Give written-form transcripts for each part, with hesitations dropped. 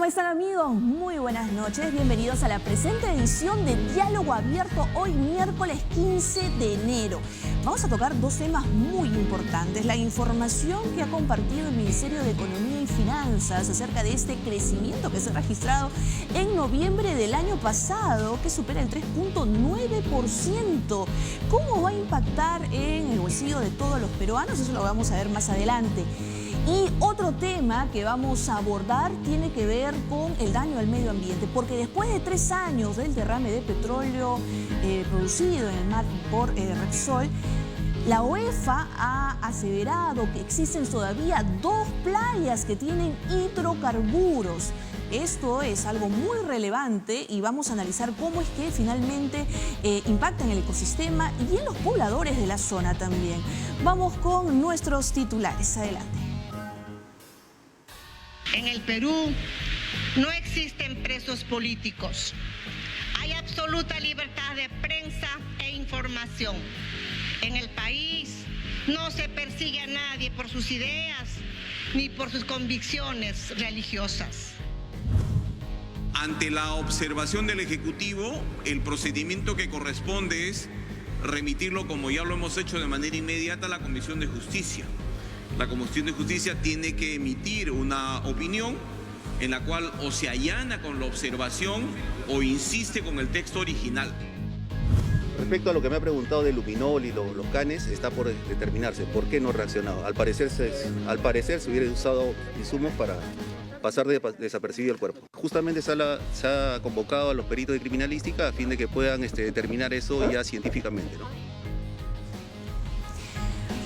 están, amigos? Muy buenas noches, bienvenidos a la presente edición de Diálogo Abierto, hoy miércoles 15 de enero. Vamos a tocar dos temas muy importantes: la información que ha compartido el Ministerio de Economía y Finanzas acerca de este crecimiento que se ha registrado en noviembre del año pasado, que supera el 3.9%. ¿Cómo va a impactar en el bolsillo de todos los peruanos? Eso lo vamos a ver más adelante. Y otro tema que vamos a abordar tiene que ver con el daño al medio ambiente, porque después de 3 años del derrame de petróleo producido en el mar por Repsol, la UEFA ha aseverado que existen todavía 2 playas que tienen hidrocarburos. Esto es algo muy relevante y vamos a analizar cómo es que finalmente impacta en el ecosistema y en los pobladores de la zona también. Vamos con nuestros titulares. Adelante. En el Perú no existen presos políticos. Hay absoluta libertad de prensa e información. En el país no se persigue a nadie por sus ideas ni por sus convicciones religiosas. Ante la observación del Ejecutivo, el procedimiento que corresponde es remitirlo, como ya lo hemos hecho, de manera inmediata a la Comisión de Justicia. La Comisión de Justicia tiene que emitir una opinión en la cual o se allana con la observación o insiste con el texto original. Respecto a lo que me ha preguntado de Luminol y los canes, está por determinarse. ¿Por qué no ha reaccionado? Al parecer se hubiera usado insumos para pasar desapercibido el cuerpo. Justamente se ha convocado a los peritos de criminalística a fin de que puedan determinar eso ya científicamente, ¿no?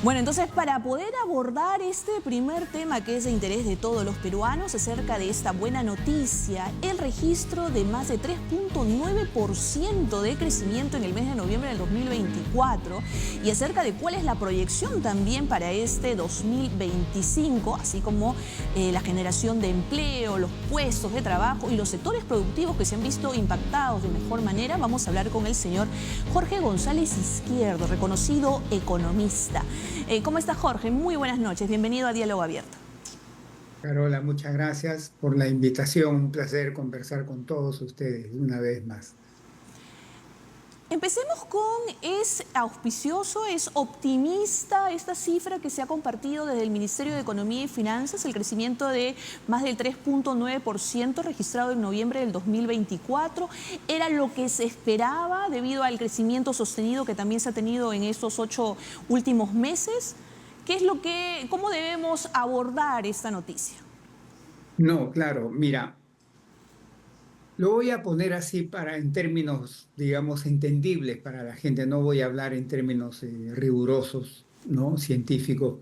Bueno, entonces, para poder abordar este primer tema que es de interés de todos los peruanos acerca de esta buena noticia, el registro de más de 3.9% de crecimiento en el mes de noviembre del 2024 y acerca de cuál es la proyección también para este 2025, así como la generación de empleo, los puestos de trabajo y los sectores productivos que se han visto impactados de mejor manera, vamos a hablar con el señor Jorge González Izquierdo, reconocido economista. ¿Cómo está, Jorge? Muy buenas noches. Bienvenido a Diálogo Abierto. Carola, muchas gracias por la invitación. Un placer conversar con todos ustedes una vez más. Empecemos con, ¿es auspicioso, es optimista esta cifra que se ha compartido desde el Ministerio de Economía y Finanzas, el crecimiento de más del 3.9% registrado en noviembre del 2024? ¿Era lo que se esperaba debido al crecimiento sostenido que también se ha tenido en estos 8 últimos meses? ¿Cómo debemos abordar esta noticia? No, claro, mira, lo voy a poner así en términos, digamos, entendibles para la gente. No voy a hablar en términos rigurosos, ¿no? Científicos,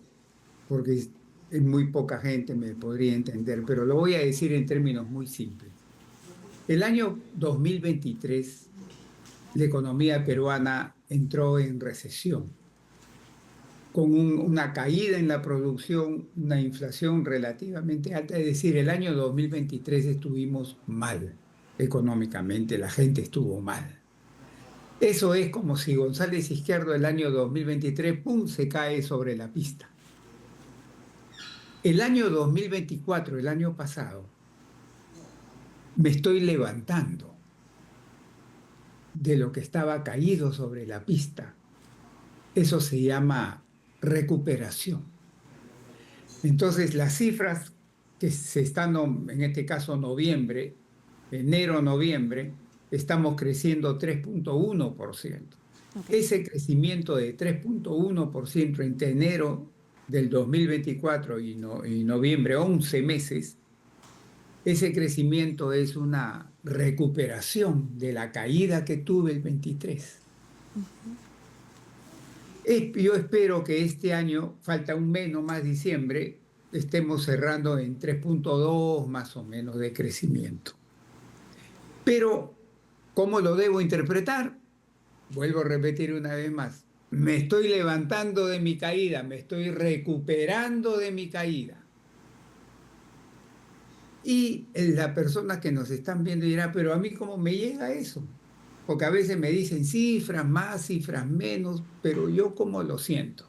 porque muy poca gente me podría entender, pero lo voy a decir en términos muy simples. El año 2023, la economía peruana entró en recesión, con una caída en la producción, una inflación relativamente alta. Es decir, el año 2023 estuvimos mal económicamente, la gente estuvo mal. Eso es como si González Izquierdo el año 2023, ¡pum!, se cae sobre la pista. El año 2024, el año pasado, me estoy levantando de lo que estaba caído sobre la pista. Eso se llama recuperación. Entonces, las cifras que se están, en este caso noviembre, enero-noviembre, estamos creciendo 3.1%. Okay. Ese crecimiento de 3.1% entre enero del 2024 y noviembre, 11 meses, ese crecimiento es una recuperación de la caída que tuve el 23. Yo espero que este año, falta un mes, no más, diciembre, estemos cerrando en 3.2 más o menos de crecimiento. Pero, ¿cómo lo debo interpretar? Vuelvo a repetir una vez más. Me estoy levantando de mi caída, me estoy recuperando de mi caída. Y las personas que nos están viendo dirán, pero a mí ¿cómo me llega eso? Porque a veces me dicen cifras más, cifras menos, pero yo ¿cómo lo siento?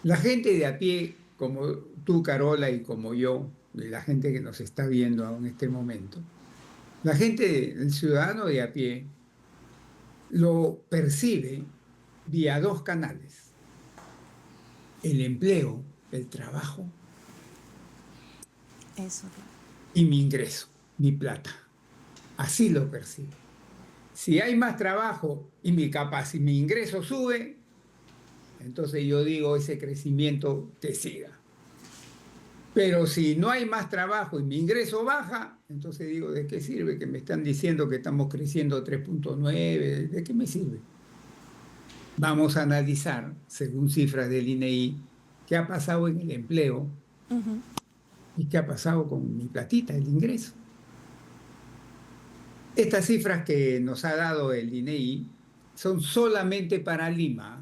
La gente de a pie, como tú, Carola, y como yo, de la gente que nos está viendo en este momento, la gente, el ciudadano de a pie, lo percibe vía dos canales: el empleo, el trabajo Eso. y mi ingreso, mi plata. Así lo percibe. Si hay más trabajo y mi ingreso sube, entonces yo digo ese crecimiento que siga. Pero si no hay más trabajo y mi ingreso baja, entonces digo, ¿de qué sirve que me están diciendo que estamos creciendo 3.9? ¿De qué me sirve? Vamos a analizar, según cifras del INEI, qué ha pasado en el empleo y qué ha pasado con mi platita, el ingreso. Estas cifras que nos ha dado el INEI son solamente para Lima,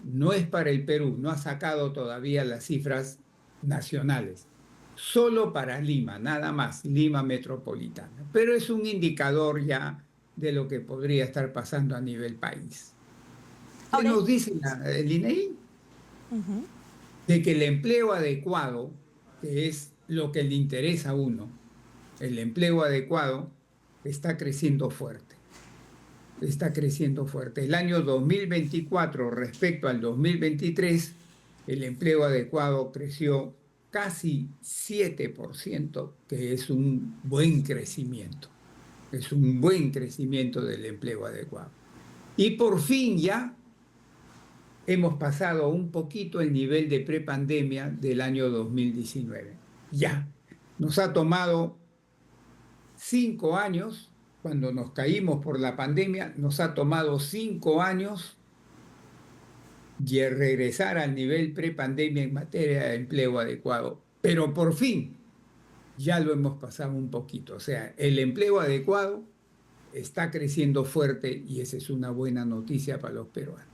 no es para el Perú, no ha sacado todavía las cifras nacionales, solo para Lima, nada más, Lima metropolitana. Pero es un indicador ya de lo que podría estar pasando a nivel país. ¿Qué Ahora, nos dice el INEI? De que el empleo adecuado, que es lo que le interesa a uno, el empleo adecuado está creciendo fuerte. Está creciendo fuerte. El año 2024 respecto al 2023, el empleo adecuado creció casi 7%, que es un buen crecimiento. Es un buen crecimiento del empleo adecuado. Y por fin ya hemos pasado un poquito el nivel de prepandemia del año 2019. Ya. Nos ha tomado 5 años, cuando nos caímos por la pandemia, nos ha tomado 5 años regresar al nivel prepandemia en materia de empleo adecuado. Pero por fin ya lo hemos pasado un poquito. O sea, el empleo adecuado está creciendo fuerte y esa es una buena noticia para los peruanos.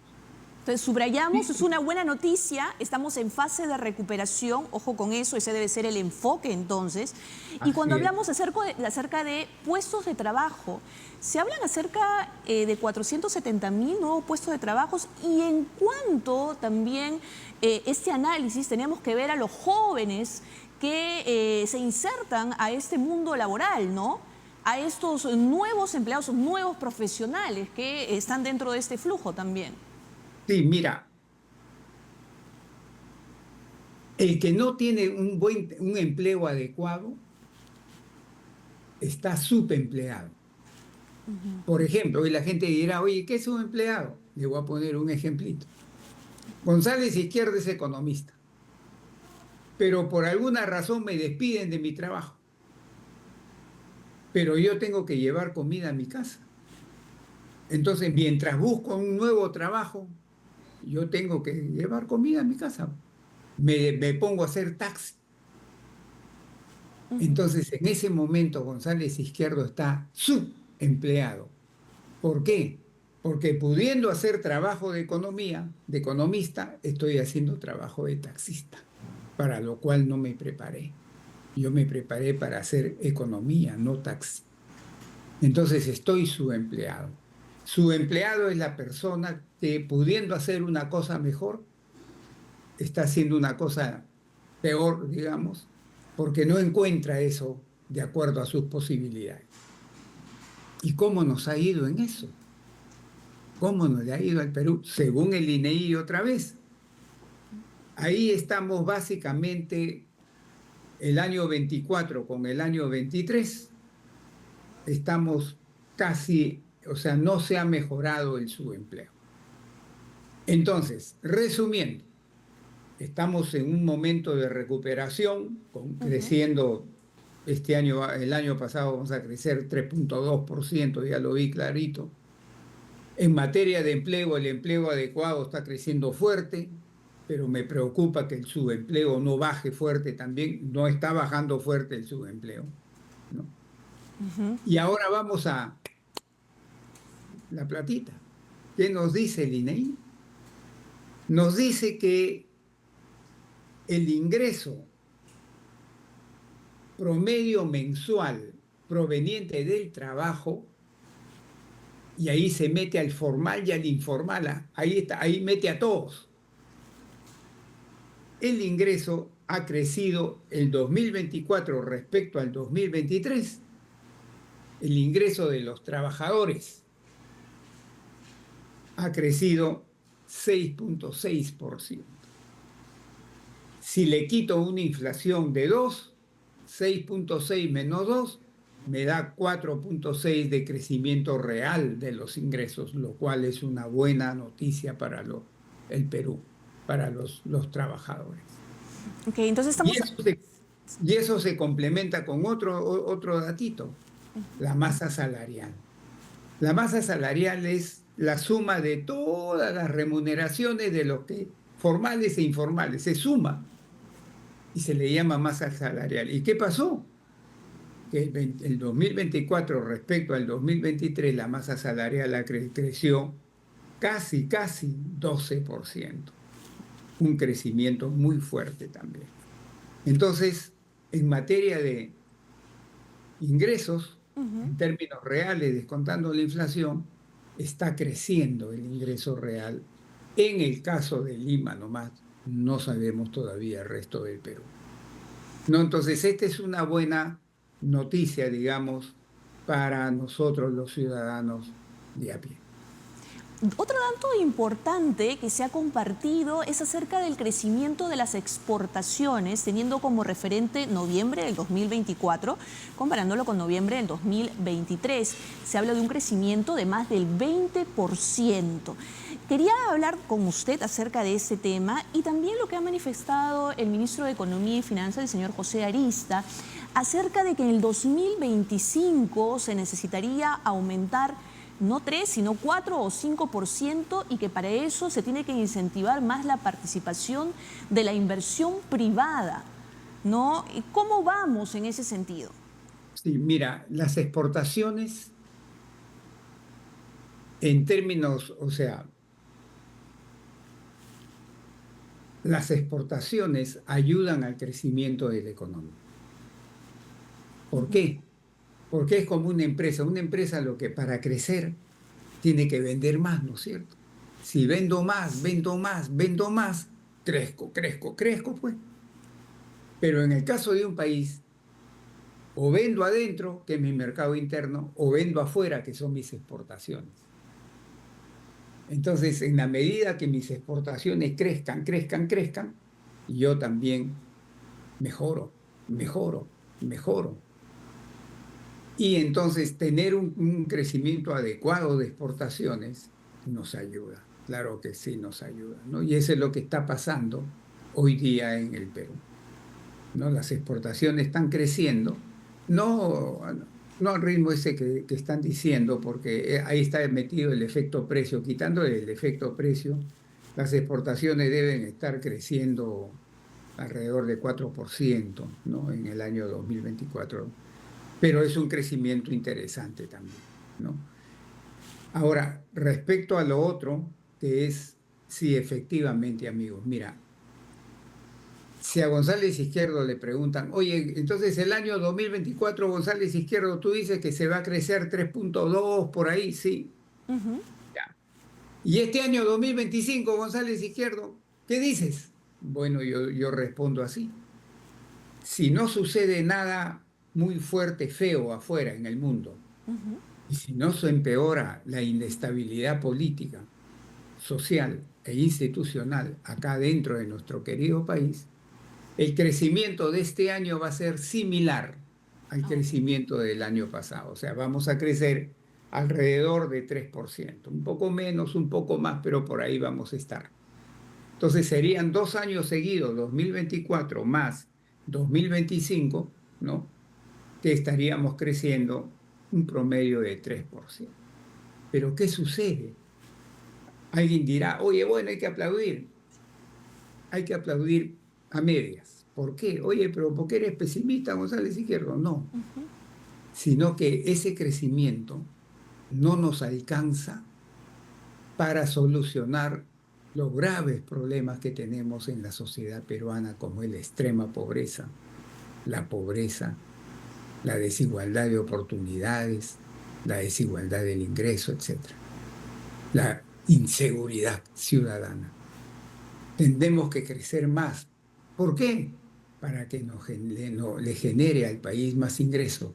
entonces, subrayamos, es una buena noticia, estamos en fase de recuperación, ojo con eso, ese debe ser el enfoque entonces. Y cuando hablamos acerca de puestos de trabajo, se hablan acerca de 470.000 nuevos puestos de trabajo y en cuanto también este análisis tenemos que ver a los jóvenes que se insertan a este mundo laboral, ¿no? A estos nuevos empleados, nuevos profesionales que están dentro de este flujo también. Sí, mira, el que no tiene un empleo adecuado está subempleado. Por ejemplo, y la gente dirá, oye, ¿qué es un empleado? Le voy a poner un ejemplito. González Izquierdo es economista, pero por alguna razón me despiden de mi trabajo. Pero yo tengo que llevar comida a mi casa. Entonces, mientras busco un nuevo trabajo, yo tengo que llevar comida a mi casa. Me pongo a hacer taxi. Entonces, en ese momento, González Izquierdo está subempleado. ¿Por qué? Porque pudiendo hacer trabajo de economía, de economista, estoy haciendo trabajo de taxista, para lo cual no me preparé. Yo me preparé para hacer economía, no taxi. Entonces, estoy subempleado. Subempleado es la persona que, pudiendo hacer una cosa mejor, está haciendo una cosa peor, digamos, porque no encuentra eso de acuerdo a sus posibilidades. ¿Y cómo nos ha ido en eso? ¿Cómo nos ha ido al Perú? Según el INEI otra vez. Ahí estamos básicamente el año 24 con el año 23. Estamos casi, o sea, no se ha mejorado el subempleo. Entonces, resumiendo, estamos en un momento de recuperación, creciendo este año, el año pasado vamos a crecer 3.2%, ya lo vi clarito. En materia de empleo, el empleo adecuado está creciendo fuerte, pero me preocupa que el subempleo no baje fuerte también, no está bajando fuerte el subempleo, ¿no? Y ahora vamos a la platita. ¿Qué nos dice el INEI? Nos dice que el ingreso promedio mensual proveniente del trabajo, y ahí se mete al formal y al informal, ahí está, ahí mete a todos. El ingreso ha crecido el 2024 respecto al 2023, el ingreso de los trabajadores ha crecido 6.6%. Si le quito una inflación de 2, 6.6 menos 2, me da 4.6 de crecimiento real de los ingresos, lo cual es una buena noticia para el Perú, para los trabajadores. Ok, entonces estamos... Y eso se complementa con otro datito, la masa salarial. La masa salarial es la suma de todas las remuneraciones de los que formales e informales, se suma y se le llama masa salarial. ¿Y qué pasó? Que el 2024 respecto al 2023 la masa salarial creció casi 12%. Un crecimiento muy fuerte también. Entonces, en materia de ingresos, en términos reales, descontando la inflación, está creciendo el ingreso real. En el caso de Lima nomás, no sabemos todavía el resto del Perú. No, entonces, esta es una buena noticia, digamos, para nosotros los ciudadanos de a pie. Otro dato importante que se ha compartido es acerca del crecimiento de las exportaciones, teniendo como referente noviembre del 2024, comparándolo con noviembre del 2023. Se habla de un crecimiento de más del 20%. Quería hablar con usted acerca de ese tema y también lo que ha manifestado el ministro de Economía y Finanzas, el señor José Arista, acerca de que en el 2025 se necesitaría aumentar no 3, sino 4 o 5%, y que para eso se tiene que incentivar más la participación de la inversión privada, ¿no? ¿Cómo vamos en ese sentido? Sí, mira, las exportaciones en términos, o sea, las exportaciones ayudan al crecimiento de la economía. ¿Por qué? Porque es como una empresa. Una empresa lo que para crecer tiene que vender más, ¿no es cierto? Si vendo más, crezco, pues. Pero en el caso de un país, o vendo adentro, que es mi mercado interno, o vendo afuera, que son mis exportaciones. Entonces, en la medida que mis exportaciones crezcan, yo también mejoro. Y entonces tener un crecimiento adecuado de exportaciones nos ayuda, claro que sí nos ayuda, ¿no? Y eso es lo que está pasando hoy día en el Perú, ¿no? Las exportaciones están creciendo, no al ritmo ese que están diciendo, porque ahí está metido el efecto precio. Quitando el efecto precio, las exportaciones deben estar creciendo alrededor de 4%, ¿no? En el año 2024. Pero es un crecimiento interesante también, ¿no? Ahora, respecto a lo otro, que es, sí, efectivamente, amigos, mira, si a González Izquierdo le preguntan, oye, entonces el año 2024, González Izquierdo, tú dices que se va a crecer 3.2 por ahí, sí. Ya. Y este año 2025, González Izquierdo, ¿qué dices? Bueno, yo respondo así. Si no sucede nada muy fuerte, feo afuera en el mundo, y si no se empeora la inestabilidad política, social e institucional acá dentro de nuestro querido país, el crecimiento de este año va a ser similar al crecimiento del año pasado. O sea, vamos a crecer alrededor de 3%, un poco menos, un poco más, pero por ahí vamos a estar. Entonces serían 2 años seguidos, 2024 más 2025, ¿no?, que estaríamos creciendo un promedio de 3%. Pero ¿qué sucede? Alguien dirá, oye, bueno, hay que aplaudir. Hay que aplaudir a medias. ¿Por qué? Oye, pero ¿por qué eres pesimista, González Izquierdo? No. Sino que ese crecimiento no nos alcanza para solucionar los graves problemas que tenemos en la sociedad peruana, como es la extrema pobreza, la desigualdad de oportunidades, la desigualdad del ingreso, etc. La inseguridad ciudadana. Tendremos que crecer más. ¿Por qué? para que le genere al país más ingreso,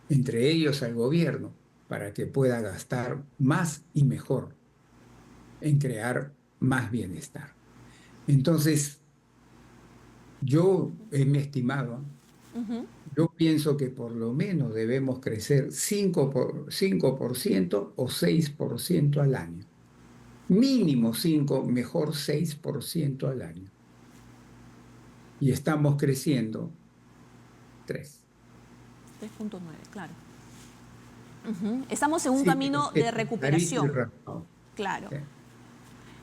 entre ellos al gobierno, para que pueda gastar más y mejor en crear más bienestar. Entonces, yo, mi estimado, yo pienso que por lo menos debemos crecer 5% o 6% al año. Mínimo 5, mejor 6% al año. Y estamos creciendo 3. 3.9, claro. Estamos en un camino de recuperación. Claro. Sí.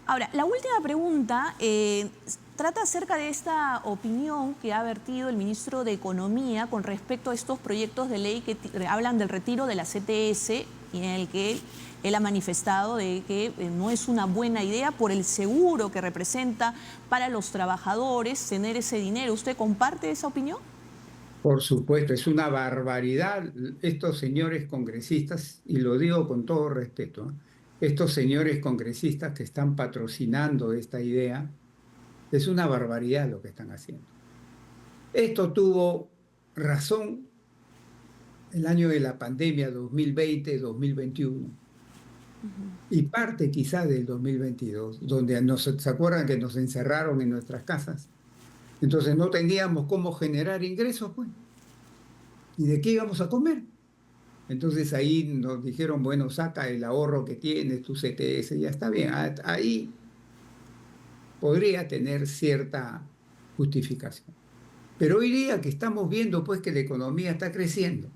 Ahora, la última pregunta trata acerca de esta opinión que ha vertido el ministro de Economía con respecto a estos proyectos de ley que hablan del retiro de la CTS y en el que él ha manifestado de que no es una buena idea por el seguro que representa para los trabajadores tener ese dinero. ¿Usted comparte esa opinión? Por supuesto, es una barbaridad. Estos señores congresistas, y lo digo con todo respeto, estos señores congresistas que están patrocinando esta idea, es una barbaridad lo que están haciendo. Esto tuvo razón el año de la pandemia 2020-2021 y parte quizá del 2022, donde ¿se acuerdan que nos encerraron en nuestras casas? Entonces no teníamos cómo generar ingresos, pues. ¿Y de qué íbamos a comer? Entonces ahí nos dijeron, bueno, saca el ahorro que tienes, tu CTS, ya está bien. Ahí podría tener cierta justificación. Pero hoy día que estamos viendo pues que la economía está creciendo,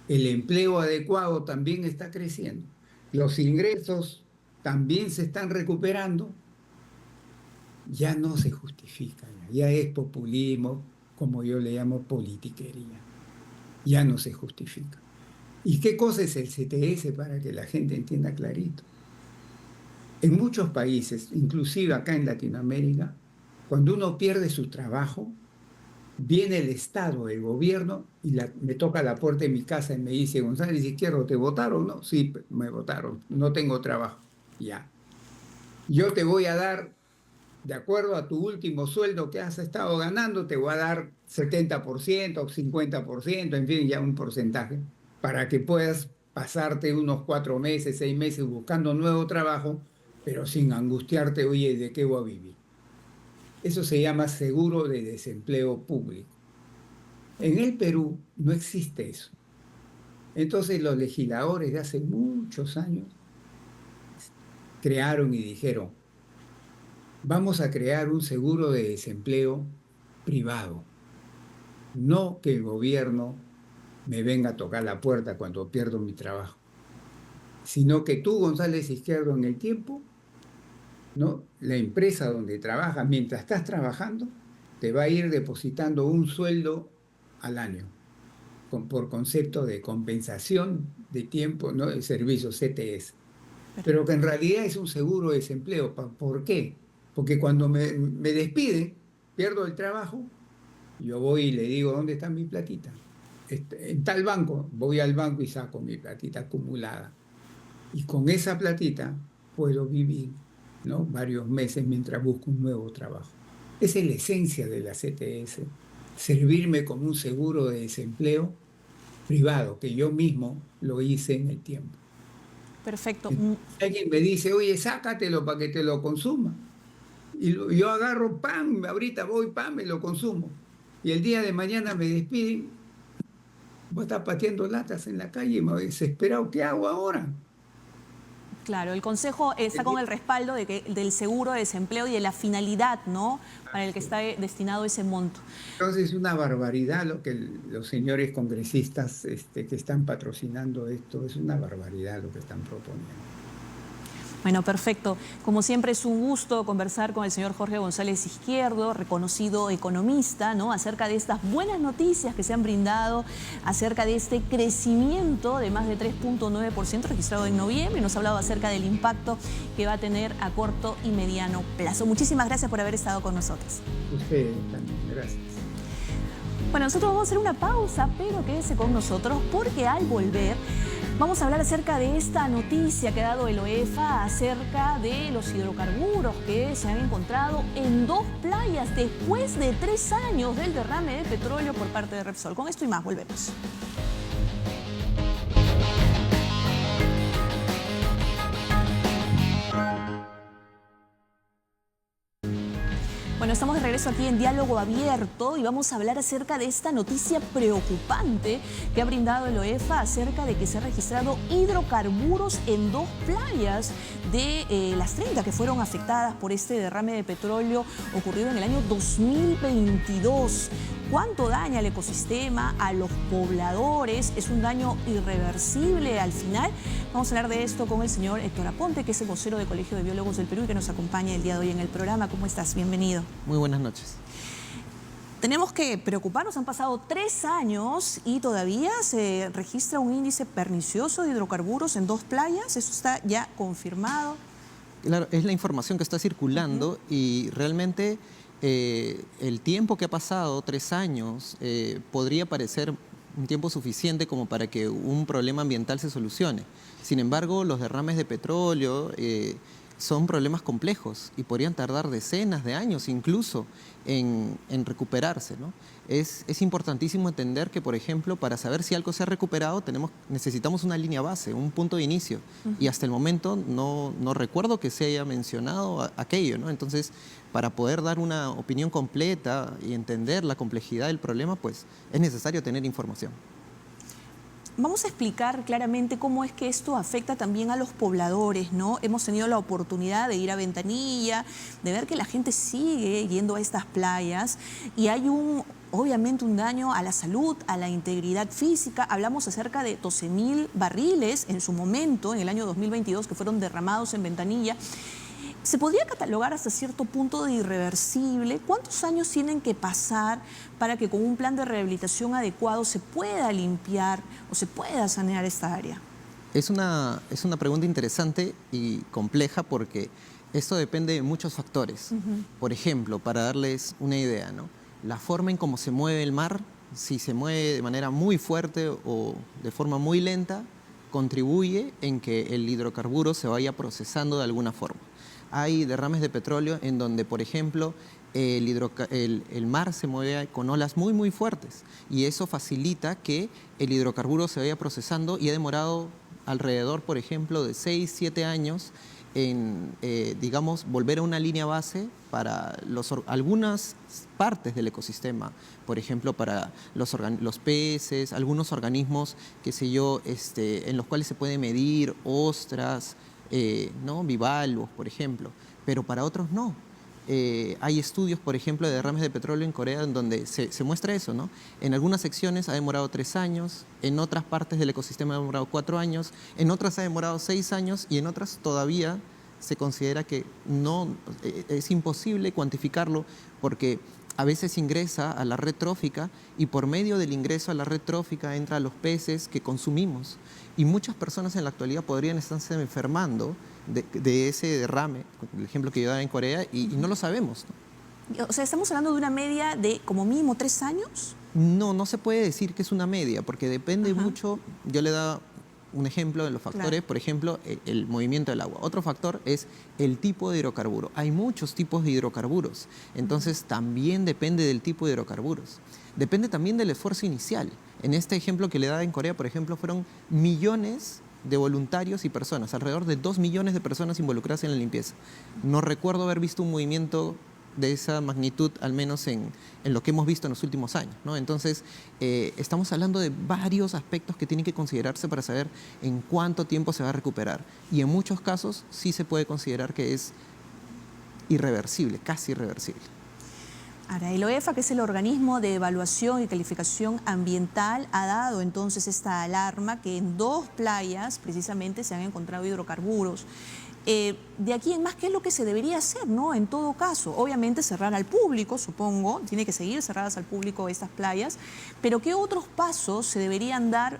el empleo adecuado también está creciendo, los ingresos también se están recuperando, ya no se justifica, ya es populismo, como yo le llamo politiquería, ya no se justifica. ¿Y qué cosa es el CTS para que la gente entienda clarito? En muchos países, inclusive acá en Latinoamérica, cuando uno pierde su trabajo, viene el Estado, el gobierno, y me toca la puerta de mi casa y me dice, González Izquierdo, ¿te votaron? No, sí, me votaron, no tengo trabajo. Ya. Yo te voy a dar, de acuerdo a tu último sueldo que has estado ganando, te voy a dar 70% o 50%, en fin, ya un porcentaje, para que puedas pasarte unos 4 meses, 6 meses buscando nuevo trabajo, pero sin angustiarte, oye, ¿de qué voy a vivir? Eso se llama seguro de desempleo público. En el Perú no existe eso. Entonces los legisladores de hace muchos años crearon y dijeron, vamos a crear un seguro de desempleo privado. No que el gobierno me venga a tocar la puerta cuando pierdo mi trabajo, sino que tú, González Izquierdo, en el tiempo, ¿no? La empresa donde trabajas, mientras estás trabajando, te va a ir depositando un sueldo al año, por concepto de compensación de tiempo, ¿no? El servicio CTS. Pero que en realidad es un seguro de desempleo. ¿Por qué? Porque cuando me despiden, pierdo el trabajo, yo voy y le digo, ¿dónde está mi platita? En tal banco, voy al banco y saco mi platita acumulada. Y con esa platita puedo vivir, ¿no? Varios meses mientras busco un nuevo trabajo. Esa es la esencia de la CTS, servirme como un seguro de desempleo privado, que yo mismo lo hice en el tiempo. Perfecto. Alguien me dice, oye, sácatelo para que te lo consuma. Y yo agarro, ¡pam!, ahorita voy, ¡pam!, me lo consumo. Y el día de mañana me despiden, voy a estar pateando latas en la calle, me voy desesperado, ¿qué hago ahora? Claro, el Consejo está con el respaldo del seguro de desempleo y de la finalidad, ¿no?, para el que está destinado ese monto. Entonces es una barbaridad lo que los señores congresistas que están patrocinando esto, es una barbaridad lo que están proponiendo. Bueno, perfecto. Como siempre es un gusto conversar con el señor Jorge González Izquierdo, reconocido economista, ¿no?, acerca de estas buenas noticias que se han brindado, acerca de este crecimiento de más de 3.9% registrado en noviembre. Nos ha hablado acerca del impacto que va a tener a corto y mediano plazo. Muchísimas gracias por haber estado con nosotros. Ustedes también, gracias. Bueno, nosotros vamos a hacer una pausa, pero quédese con nosotros porque al volver Vamos a hablar acerca de esta noticia que ha dado el OEFA acerca de los hidrocarburos que se han encontrado en 2 playas después de 3 años del derrame de petróleo por parte de Repsol. Con esto y más volvemos. Bueno, estamos de regreso aquí en Diálogo Abierto y vamos a hablar acerca de esta noticia preocupante que ha brindado el OEFA acerca de que se han registrado hidrocarburos en 2 playas de las 30 que fueron afectadas por este derrame de petróleo ocurrido en el año 2022. ¿Cuánto daña al ecosistema, a los pobladores? ¿Es un daño irreversible al final? Vamos a hablar de esto con el señor Héctor Aponte, que es el vocero del Colegio de Biólogos del Perú y que nos acompaña el día de hoy en el programa. ¿Cómo estás? Bienvenido. Muy buenas noches. Tenemos que preocuparnos, han pasado 3 años y todavía se registra un índice pernicioso de hidrocarburos en 2 playas. ¿Eso está ya confirmado? Claro, es la información que está circulando y realmente el tiempo que ha pasado, 3 años, podría parecer un tiempo suficiente como para que un problema ambiental se solucione. Sin embargo, los derrames de petróleo son problemas complejos y podrían tardar decenas de años incluso en recuperarse, ¿no? Es importantísimo entender que, por ejemplo, para saber si algo se ha recuperado necesitamos una línea base, un punto de inicio. Y hasta el momento no recuerdo que se haya mencionado aquello, ¿no? Entonces, para poder dar una opinión completa y entender la complejidad del problema, pues es necesario tener información. Vamos a explicar claramente cómo es que esto afecta también a los pobladores, ¿no? Hemos tenido la oportunidad de ir a Ventanilla, de ver que la gente sigue yendo a estas playas y hay obviamente un daño a la salud, a la integridad física. Hablamos acerca de 12.000 barriles en su momento, en el año 2022, que fueron derramados en Ventanilla. ¿Se podría catalogar hasta cierto punto de irreversible? ¿Cuántos años tienen que pasar para que con un plan de rehabilitación adecuado se pueda limpiar o se pueda sanear esta área? Es una pregunta interesante y compleja porque esto depende de muchos factores. Por ejemplo, para darles una idea, ¿no? La forma en cómo se mueve el mar, si se mueve de manera muy fuerte o de forma muy lenta, contribuye en que el hidrocarburo se vaya procesando de alguna forma. Hay derrames de petróleo en donde, por ejemplo, el mar se mueve con olas muy, muy fuertes y eso facilita que el hidrocarburo se vaya procesando y ha demorado alrededor, por ejemplo, de 6, 7 años en, digamos, volver a una línea base para algunas partes del ecosistema, por ejemplo, para los peces, algunos organismos, qué sé yo, en los cuales se puede medir, ostras, ¿no? Bivalvos, por ejemplo, pero para otros no. Hay estudios, por ejemplo, de derrames de petróleo en Corea en donde se muestra eso, ¿no? En algunas secciones ha demorado 3 años, en otras partes del ecosistema ha demorado 4 años, en otras ha demorado 6 años y en otras todavía se considera que no, es imposible cuantificarlo porque a veces ingresa a la red trófica y por medio del ingreso a la red trófica entra a los peces que consumimos. Y muchas personas en la actualidad podrían estarse enfermando de ese derrame, el ejemplo que yo daba en Corea, y no lo sabemos, ¿no? O sea, ¿estamos hablando de una media de como mínimo 3 años? No se puede decir que es una media, porque depende mucho. Yo le daba un ejemplo de los factores, claro. Por ejemplo, el movimiento del agua. Otro factor es el tipo de hidrocarburo. Hay muchos tipos de hidrocarburos, entonces también depende del tipo de hidrocarburos. Depende también del esfuerzo inicial. En este ejemplo que le daba en Corea, por ejemplo, fueron millones de voluntarios y personas, alrededor de 2 millones de personas involucradas en la limpieza. No recuerdo haber visto un movimiento de esa magnitud, al menos en lo que hemos visto en los últimos años, ¿no? Entonces, estamos hablando de varios aspectos que tienen que considerarse para saber en cuánto tiempo se va a recuperar. Y en muchos casos sí se puede considerar que es irreversible, casi irreversible. Ahora, el OEFA, que es el organismo de evaluación y calificación ambiental, ha dado entonces esta alarma que en 2 playas precisamente se han encontrado hidrocarburos. De aquí en más, ¿qué es lo que se debería hacer, ¿no? En todo caso, obviamente cerrar al público, supongo, tiene que seguir cerradas al público estas playas, pero ¿qué otros pasos se deberían dar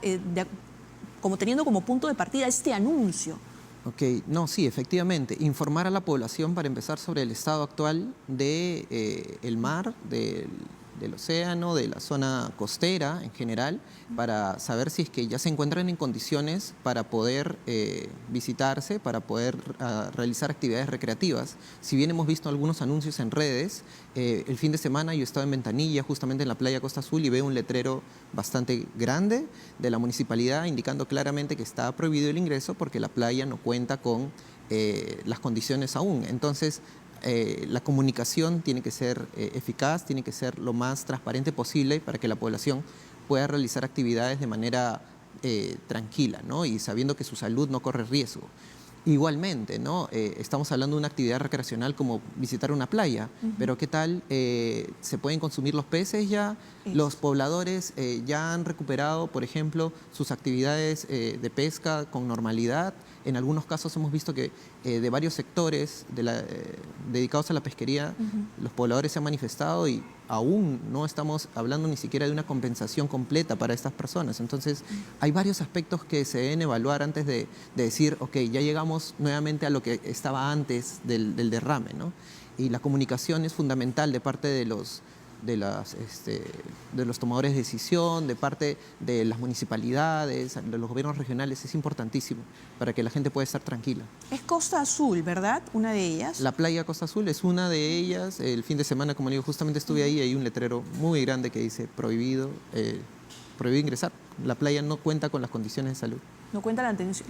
como teniendo como punto de partida este anuncio? Ok, no, sí, efectivamente, informar a la población para empezar sobre el estado actual de el mar, de del océano, de la zona costera en general, para saber si es que ya se encuentran en condiciones para poder visitarse, para poder realizar actividades recreativas. Si bien hemos visto algunos anuncios en redes, el fin de semana yo estaba en Ventanilla, justamente en la playa Costa Azul, y veo un letrero bastante grande de la municipalidad indicando claramente que está prohibido el ingreso porque la playa no cuenta con las condiciones aún. Entonces, la comunicación tiene que ser eficaz, tiene que ser lo más transparente posible para que la población pueda realizar actividades de manera tranquila, ¿no? Y sabiendo que su salud no corre riesgo. Igualmente, ¿no? Estamos hablando de una actividad recreacional como visitar una playa, pero ¿qué tal? ¿Se pueden consumir los peces ya? Los pobladores ya han recuperado, por ejemplo, sus actividades de pesca con normalidad. En algunos casos hemos visto que de varios sectores dedicados a la pesquería, los pobladores se han manifestado y aún no estamos hablando ni siquiera de una compensación completa para estas personas. Entonces, hay varios aspectos que se deben evaluar antes de decir, ok, ya llegamos nuevamente a lo que estaba antes del derrame, ¿no? Y la comunicación es fundamental de parte de los tomadores de decisión, de parte de las municipalidades, de los gobiernos regionales. Es importantísimo para que la gente pueda estar tranquila. Es Costa Azul, ¿verdad? Una de ellas. La playa Costa Azul es una de ellas. El fin de semana, como digo, justamente estuve ahí, hay un letrero muy grande que dice prohibido ingresar. La playa no cuenta con las condiciones de salud. No cuenta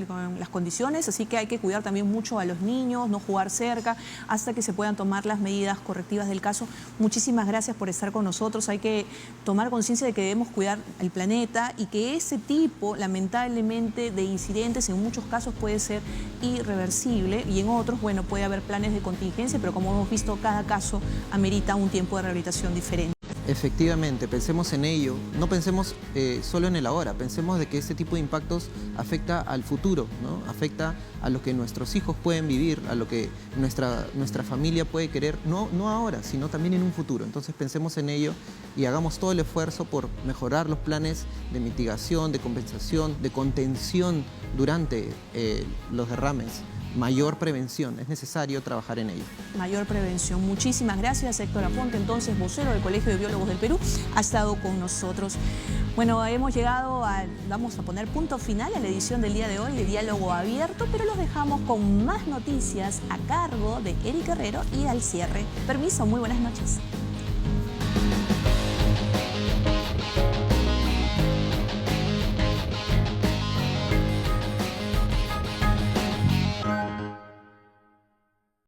con las condiciones, así que hay que cuidar también mucho a los niños, no jugar cerca, hasta que se puedan tomar las medidas correctivas del caso. Muchísimas gracias por estar con nosotros. Hay que tomar conciencia de que debemos cuidar el planeta y que ese tipo, lamentablemente, de incidentes en muchos casos puede ser irreversible y en otros, bueno, puede haber planes de contingencia, pero como hemos visto, cada caso amerita un tiempo de rehabilitación diferente. Efectivamente, pensemos en ello, no pensemos solo en el ahora, pensemos de que este tipo de impactos afecta al futuro, ¿no? Afecta a lo que nuestros hijos pueden vivir, a lo que nuestra familia puede querer, no ahora, sino también en un futuro. Entonces pensemos en ello y hagamos todo el esfuerzo por mejorar los planes de mitigación, de compensación, de contención durante los derrames. Mayor prevención, es necesario trabajar en ello. Mayor prevención. Muchísimas gracias, Héctor Aponte, entonces vocero del Colegio de Biólogos del Perú, ha estado con nosotros. Bueno, hemos llegado vamos a poner punto final a la edición del día de hoy de Diálogo Abierto, pero los dejamos con más noticias a cargo de Eric Herrero y al cierre. Permiso, muy buenas noches.